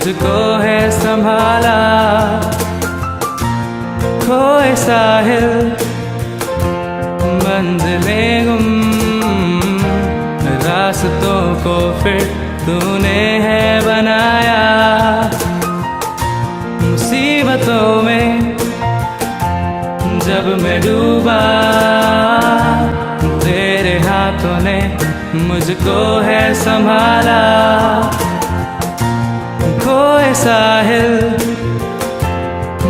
मुझको है संभाला। खोए साहिल मंजिलें गुम, रास्तों को फिर तूने है बनाया। मुसीबतों में जब मैं डूबा, तेरे हाथों ने मुझको है संभाला। खोए साहिल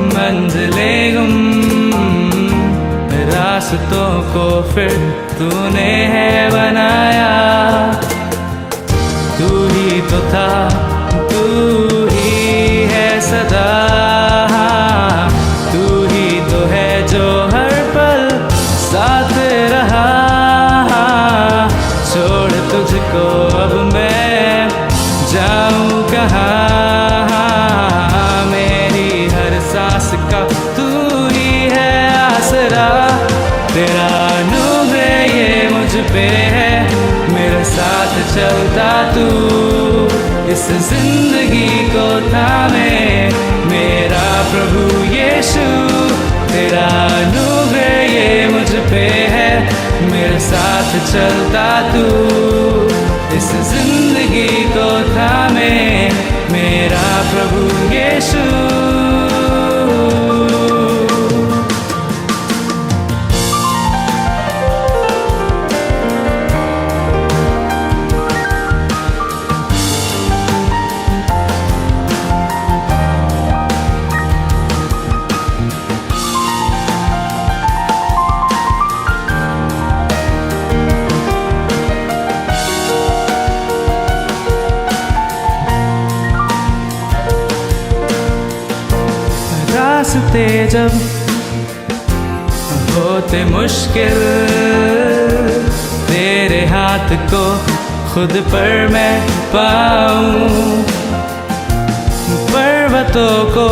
मंजिलें गुम, रास्तों को फिर तूने है बनाया। तू ही तो था, तू ही है सदा, तू ही तो है जो हर पल साथ रहा। छोड़ तुझको अब मैं जाऊं कहाँ, मेरी हर सांस का तू ही है आसरा। तेरा अनुग्रह ये मुझ पे है, मेरे साथ चलता तू इस जिंदगी को थामे, मेरा प्रभु यीशु। तेरा अनुग्रह ये मुझ पे है, मेरे साथ चलता तू इस जिंदगी को थामे, मेरा प्रभु यीशु। रास्ते जब होते मुश्किल, तेरे हाथ को खुद पर मैं पाऊं। पर्वतों को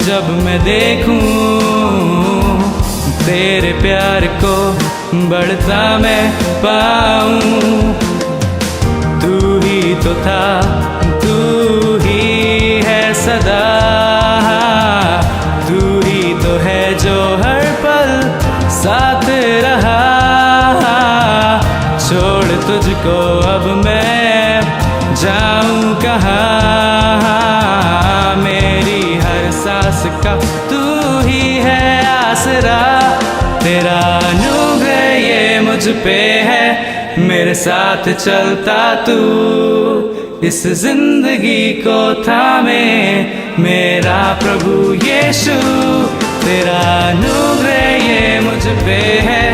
जब मैं देखूं, तेरे प्यार को बढ़ता मैं पाऊं। तू ही तो था, तू ही है सदा, तू ही तो है जो हर पल साथ रहा। छोड़ तुझको अब मैं जाऊं कहाँ, मेरी हर सांस का तू ही है आसरा। तेरा अनुग्रह ये मुझ पे है, मेरे साथ चलता तू इस जिंदगी को थामे, मेरा प्रभु यीशु। तेरा अनुग्रह ये मुझ पे है,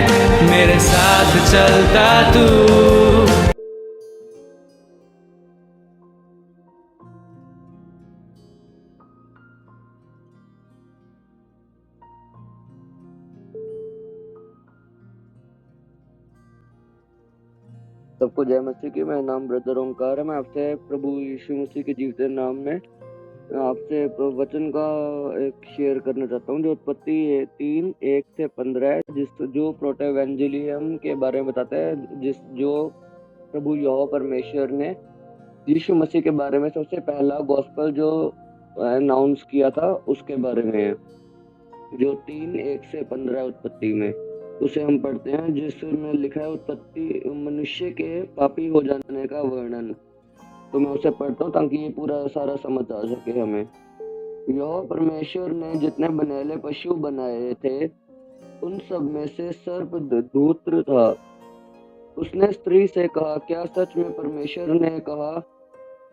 मेरे साथ चलता तू। सबको जय मसीह की। मेरा नाम ब्रदर ओंकार है। मैं आपसे प्रभु यीशु मसीह के जीवते नाम में आपसे वचन का एक शेयर करना चाहता हूँ, जो उत्पत्ति 3:1-15 है, जो प्रोटोएवेंजेलियम के बारे में बताता है, जो प्रभु यहोवा परमेश्वर ने यीशु मसीह के बारे में सबसे पहला गॉस्पेल जो अनाउंस किया था उसके बारे में है, जो 3:1-15 उत्पत्ति में। उसे हम पढ़ते हैं, जिसमें लिखा है उत्पत्ति मनुष्य के पापी हो जाने का वर्णन। तो मैं उसे पढ़ता हूँ ताकि ये पूरा सारा समझ आ सके हमें। यहोवा परमेश्वर ने जितने बनेले पशु बनाए थे, उन सब में से सर्प धूर्त था। उसने स्त्री से कहा, क्या सच में परमेश्वर ने कहा,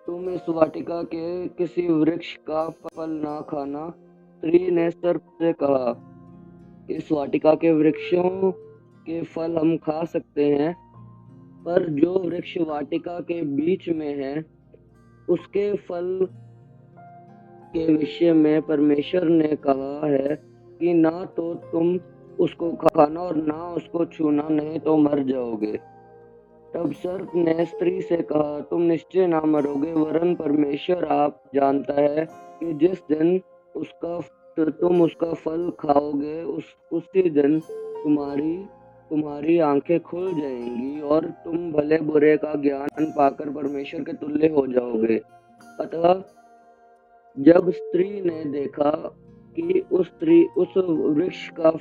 तुम इस वाटिका के किसी वृक्ष का फल ना खाना? स्त्री ने सर्प से कहा, इस वाटिका के वृक्षों के फल हम खा सकते हैं, पर जो वृक्ष वाटिका के बीच में है, उसके फल के विषय में परमेश्वर ने कहा है कि ना तो तुम उसको खाना और ना उसको छूना, नहीं तो मर जाओगे। तब सर्प ने स्त्री से कहा, तुम निश्चय ना मरोगे, वरन परमेश्वर आप जानता है कि जिस दिन तुम उसका फल खाओगे, उसी दिन तुम्हारी आंखें खुल जाएंगी और तुम भले बुरे का ज्ञान पाकर परमेश्वर के तुल्य हो जाओगे। अतः जब स्त्री ने देखा कि उस वृक्ष का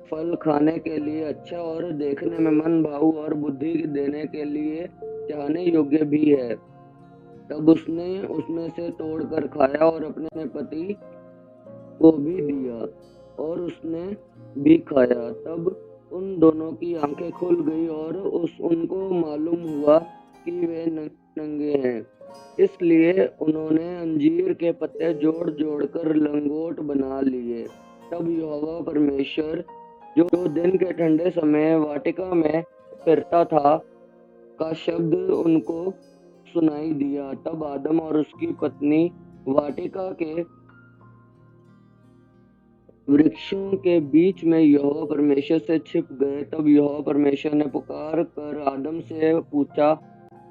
फल खाने के लिए अच्छा और देखने में मन भाऊ और बुद्धि देने के लिए चाहने योग्य भी है, तब उसने उसमें से तोड़कर खाया और अपने पति को भी दिया और उसने भी खाया। तब उन दोनों की आंखें खुल गई और उनको मालूम हुआ कि वे नंगे हैं। इसलिए उन्होंने अंजीर के पत्ते जोड़ जोड़कर लंगोट बना लिए। तब यहोवा परमेश्वर, जो दिन के ठंडे समय वाटिका में फिरता था, का शब्द उनको सुनाई दिया। तब आदम और उसकी पत्नी वाटिका के वृक्षों के बीच में यहोवा परमेश्वर से छिप गए। तब यहोवा परमेश्वर ने पुकार कर आदम से पूछा,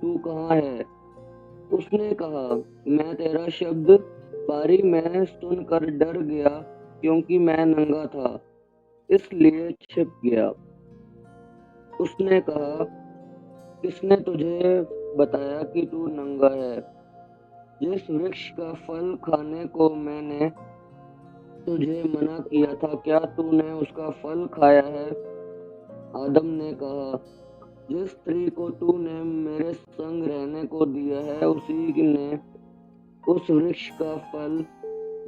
तू कहाँ है? उसने कहा, मैं तेरा शब्द बारी में सुनकर डर गया, क्योंकि मैं नंगा था, इसलिए छिप गया। उसने कहा, किसने तुझे बताया कि तू नंगा है? जिस वृक्ष का फल खाने को मैंने तुझे मना किया था, क्या तूने उसका फल खाया है? आदम ने कहा, जिस स्त्री को तूने मेरे संग रहने को दिया है, उसी ने उस वृक्ष का फल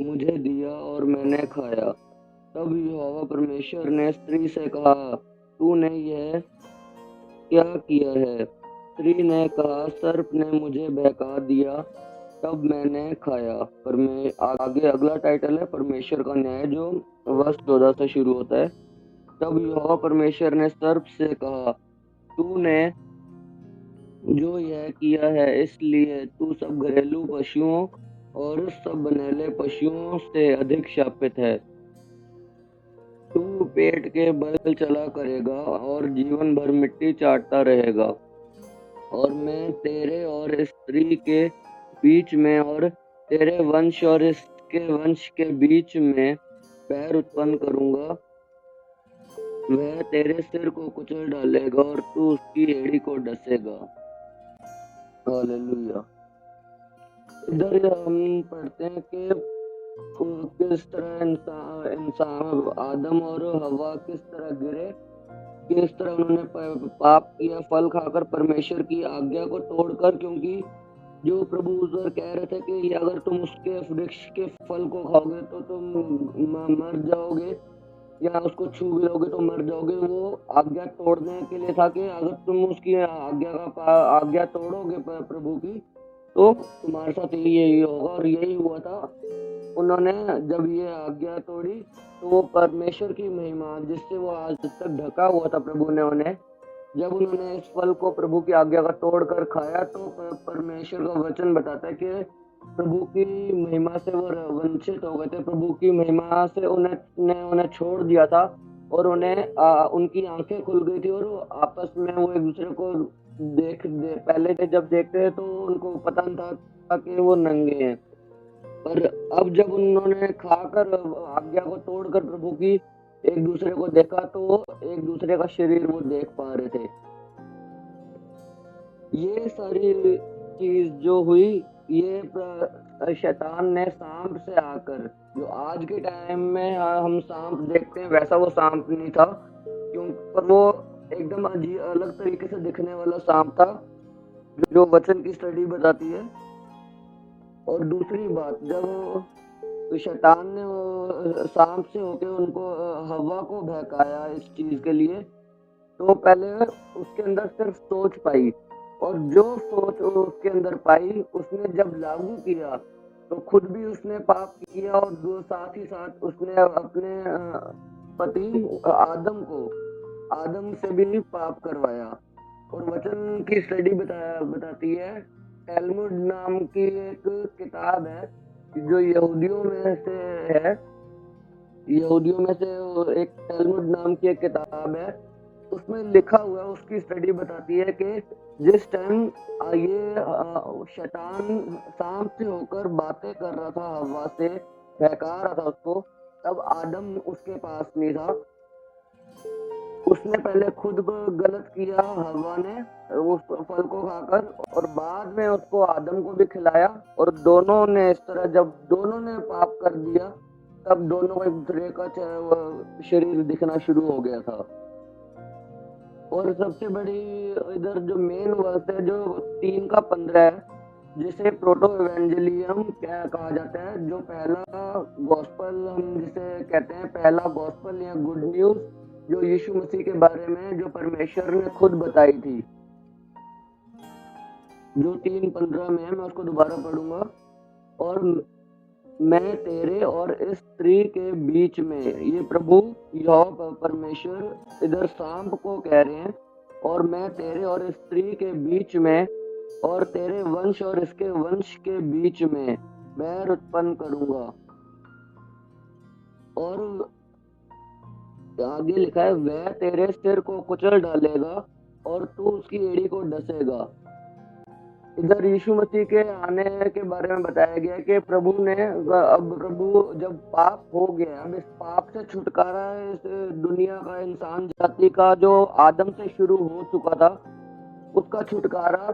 मुझे दिया और मैंने खाया। तब यहोवा परमेश्वर ने स्त्री से कहा, तूने यह क्या किया है? स्त्री ने कहा, सर्प ने मुझे बहका दिया, तब मैंने खाया। आगे अगला टाइटल है परमेश्वर का न्याय, जो वर्ष 14 से शुरू होता है। तब यहोवा परमेश्वर ने सर्प से कहा, तूने जो यह किया है, इसलिए तू सब घरेलू पशुओं और सब बनेले पशुओं से अधिक शापित है। तू पेट के बल चला करेगा और जीवन भर मिट्टी चाटता रहेगा। और मैं तेरे और स्त्री के बीच में और तेरे वंश और इसके वंश के बीच में पैर उत्पन्न करूंगा। वह तेरे सिर को कुचल डालेगा और तू उसकी एड़ी को डसेगा। हालेलुया। इधर हम पढ़ते हैं कि किस तरह इंसान आदम और हवा किस तरह गिरे, किस तरह उन्होंने पाप किया फल खाकर परमेश्वर की आज्ञा को तोड़कर, क्योंकि जो प्रभु उधर कह रहे थे कि अगर तुम उसके वृक्ष के फल को खाओगे तो तुम मर जाओगे, या उसको छू भी लोगे तो मर जाओगे। वो आज्ञा तोड़ने के लिए था कि अगर तुम उसकी आज्ञा तोड़ोगे प्रभु की, तो तुम्हारे साथ यही होगा। और यही हुआ था। उन्होंने जब ये आज्ञा तोड़ी, तो वो परमेश्वर की महिमा जिससे वो आज तक ढका हुआ था प्रभु ने उन्हें, जब उन्होंने इस फल को प्रभु की आज्ञा का तोड़कर खाया, तो परमेश्वर का वचन बताता है कि प्रभु की महिमा से वो वंचित हो गए थे। प्रभु की महिमा से उन्हें छोड़ दिया था और उनकी आंखें खुल गई थी और आपस में वो एक दूसरे को पहले जब देखते थे तो उनको पता नहीं था कि वो नंगे हैं, पर अब जब उन्होंने खाकर आज्ञा को तोड़कर प्रभु की एक दूसरे को देखा, तो एक दूसरे का शरीर वो देख पा रहे थे। ये सारी चीज जो हुई, ये शैतान ने सांप से आकर, जो आज के टाइम में हम सांप देखते हैं वैसा वो सांप नहीं था, क्यों, पर वो एकदम अलग तरीके से दिखने वाला सांप था, जो वचन की स्टडी बताती है। और दूसरी बात, जब शैतान ने सांप से होके उनको हवा को बहकाया इस चीज के लिए, तो पहले उसके अंदर सिर्फ सोच पाई, और जो सोच उसके अंदर पाई उसने जब लागू किया तो खुद भी उसने पाप किया, और साथ ही साथ उसने अपने पति आदम से भी पाप करवाया। और वचन की स्टडी बताती है, टैलमुड नाम की एक किताब है जो यहूदियों में से एक टैलमुड नाम की एक किताब है। उसमें लिखा हुआ, उसकी स्टडी बताती है कि जिस टाइम ये शैतान सांप से होकर बातें कर रहा था, हवा से बहका रहा था उसको, तब आदम उसके पास नहीं था। उसने पहले खुद को गलत किया हवा ने उस फल को खाकर, और बाद में उसको आदम को भी खिलाया, और दोनों ने इस तरह जब दोनों ने पाप कर दिया तब दोनों को एक दूसरे का शरीर दिखना शुरू हो गया था। और सबसे बड़ी इधर जो मेन वर्स है जो 3:15 है, जिसे प्रोटो एवेंजलियम कहा जाता है, जो पहला गॉस्पल हम जिसे कहते हैं, पहला गॉस्पल या गुड न्यूज जो यीशु मसीह के बारे में जो परमेश्वर ने खुद बताई थी, जो 3:15 में है। मैं उसको दोबारा पढ़ूंगा। और मैं तेरे और इस स्त्री के बीच में, ये प्रभु यहोवा परमेश्वर इधर सांप को कह रहे हैं, और मैं तेरे और इस स्त्री के बीच में और तेरे वंश और इसके वंश के बीच में बैर उत्पन्न करूंगा। और आगे लिखा है, वह तेरे सिर को कुचल डालेगा और तू उसकी एड़ी को डसेगा। इधर यीशु मसीह के आने के बारे में बताया गया कि प्रभु ने, अब प्रभु जब पाप हो गया, अब इस पाप से छुटकारा इस दुनिया का, इंसान जाति का जो आदम से शुरू हो चुका था, उसका छुटकारा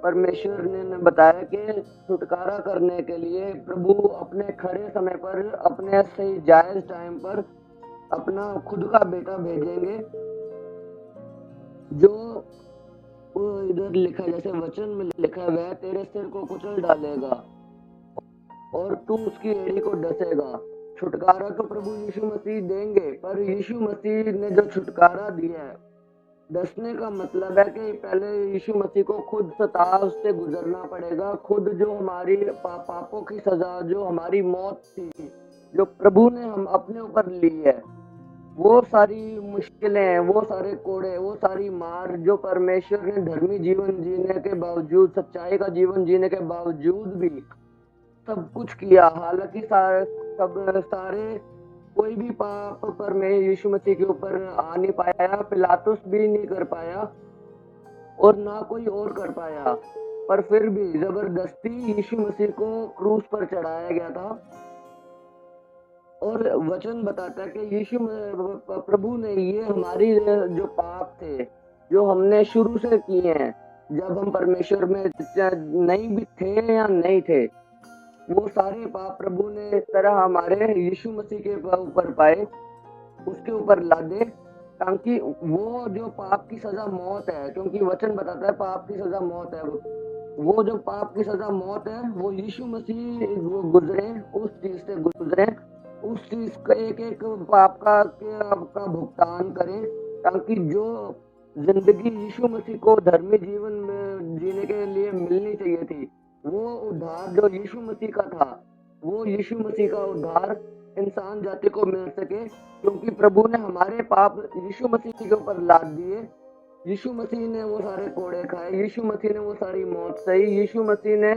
परमेश्वर ने बताया कि छुटकारा करने के लिए प्रभु अपने खरे समय पर, अपने सही जायज टाइम पर अपना खुद का बेटा भेजेंगे, जो इधर लिखा है, जैसे वचन में लिखा है, वह तेरे सिर को कुचल डालेगा और तू उसकी एड़ी को डसेगा। छुटकारा तो प्रभु यीशु मसीह देंगे, पर यीशु मसीह ने जो छुटकारा दिया है, डसने का मतलब है कि पहले यीशु मसीह को खुद सताव से गुजरना पड़ेगा, खुद जो हमारी पापों की सजा, जो हमारी मौत थी, जो प्रभु ने हम अपने ऊपर ली है, वो सारी मुश्किलें, वो सारे कोड़े, वो सारी मार जो परमेश्वर ने धर्मी जीवन जीने के बावजूद, सच्चाई का जीवन जीने के बावजूद भी सब कुछ किया। हालांकि सारे कोई भी पाप पर में यीशु मसीह के ऊपर आ नहीं पाया, पिलातुस भी नहीं कर पाया और ना कोई और कर पाया, पर फिर भी जबरदस्ती यीशु मसीह को क्रूस पर चढ़ाया गया था। और वचन बताता है कि यीशु प्रभु ने ये हमारी जो पाप थे, जो हमने शुरू से किए हैं, जब हम परमेश्वर में नहीं भी थे या नहीं थे, वो सारे पाप प्रभु ने इस तरह हमारे यीशु मसीह के ऊपर पाए, उसके ऊपर लादे, ताकि वो जो पाप की सजा मौत है, क्योंकि वचन बताता है पाप की सजा मौत है, वो जो पाप की सजा मौत है, वो यीशु मसीह गुजरे, उस चीज से गुजरे, उस चीज का एक पाप का भुगतान करें, ताकि जो जिंदगी यीशु मसीह को धर्मी जीवन में जीने के लिए मिलनी चाहिए थी, वो उद्धार जो यीशु मसीह का था, वो यीशु मसीह का उद्धार इंसान जाति को मिल सके, क्योंकि प्रभु ने हमारे पाप यीशु मसीह के ऊपर लाद दिए। यीशु मसीह ने वो सारे कोड़े खाए, यीशु मसीह ने वो सारी मौत सही, यीशु मसीह ने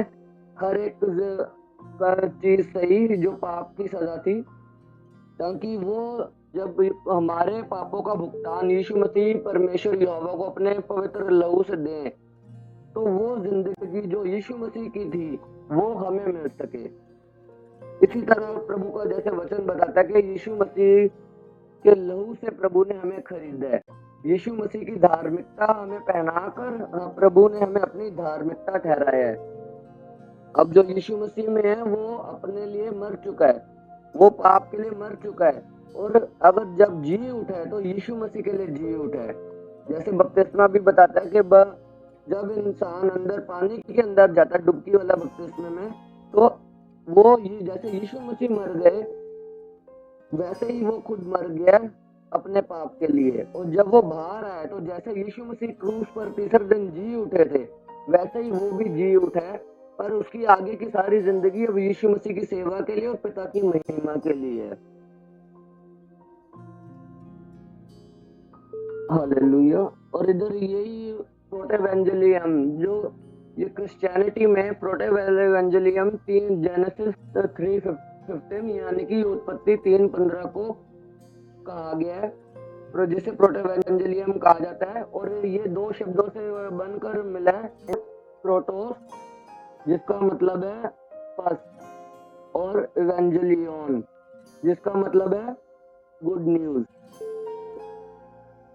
हर एक चीज सही जो पाप की सजा थी, ताकि वो जब हमारे पापों का भुगतान यीशु मसीह परमेश्वर यहोवा को अपने पवित्र लहू से दें, तो वो जिंदगी जो यीशु मसीह की थी वो हमें मिल सके। इसी तरह प्रभु का जैसे वचन बताता है कि यीशु मसीह के लहू से प्रभु ने हमें खरीदा है, यीशु मसीह की धार्मिकता हमें पहनाकर प्रभु ने हमें अपनी धार्मिकता ठहराया है। अब जो यीशु मसीह में है वो अपने लिए मर चुका है, वो पाप के लिए मर चुका है, और अगर जब जी उठा है तो यीशु मसीह के लिए जी उठा है। जैसे बपतिस्मा भी बताता है कि जब इंसान अंदर पानी के अंदर जाता है, डुबकी वाला बपतिस्मा में, तो वो जैसे यीशु मसीह मर गए, वैसे ही वो खुद मर गया अपने पाप के लिए, और जब वो बाहर आया तो जैसे यीशु मसीह क्रूस पर तीसरे दिन जी उठे थे, वैसे ही वो भी जी उठा है, पर उसकी आगे की सारी जिंदगी अब यीशु मसीह की सेवा के लिए और पिता की महिमा के लिए है। हालेलुया। और इधर यही प्रोटेवेंजलियम, जो ये क्रिश्चियनिटी में प्रोटेवेंजलियम 3 जेनेसिस 3:15 यानी कि उत्पत्ति 3:15 को कहा गया है, जिसे प्रोटेवेंजलियम कहा जाता है, और ये 2 शब्दों से बनकर मिला है, प्रोटोस जिसका मतलब है फर्स्ट, और एवेंजलियन जिसका मतलब है गुड न्यूज।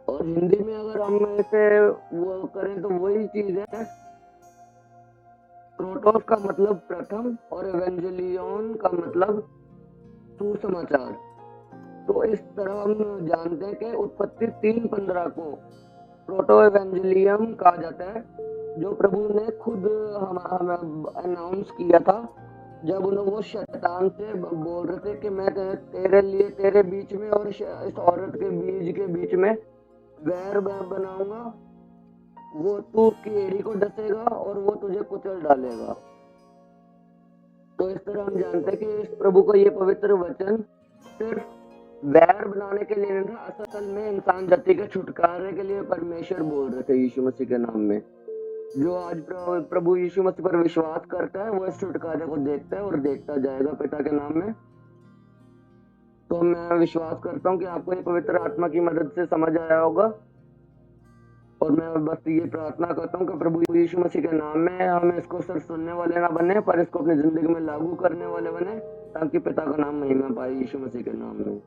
और हिंदी में अगर हम इसे वो करें तो वही चीज है। प्रोटोस का मतलब प्रथम और एवेंजेलियन का मतलब सुसमाचार। तो इस तरह हम जानते हैं कि उत्पत्ति 3:15 को प्रोटो एवेंजेलियम कहा जाता है, जो प्रभु ने खुद हमें अनाउंस किया था जब वो शैतान से बोल रहे थे कि मैं तेरे लिए तेरे बीच में और इस औरत के बीज के बीच में वैर बनाऊंगा, वो तू उसकी एड़ी को डसेगा और वो तुझे कुचल डालेगा। तो इस तरह हम जानते हैं कि इस प्रभु का ये पवित्र वचन सिर्फ वैर बनाने के लिए नहीं था, असल में इंसान जाति के छुटकारे के लिए परमेश्वर बोल रहे थे यीशु मसीह के नाम में। जो आज प्रभु यीशु मसीह पर विश्वास करता है वो इस छुटकारे को देखता है और देखता जाएगा पिता के नाम में। तो मैं विश्वास करता हूँ कि आपको ये पवित्र आत्मा की मदद से समझ आया होगा, और मैं बस ये प्रार्थना करता हूँ कि प्रभु यीशु मसीह के नाम में हम इसको सिर्फ सुनने वाले ना बने, पर इसको अपनी जिंदगी में लागू करने वाले बने, ताकि पिता का नाम महिमा पाए यीशु मसीह के नाम में।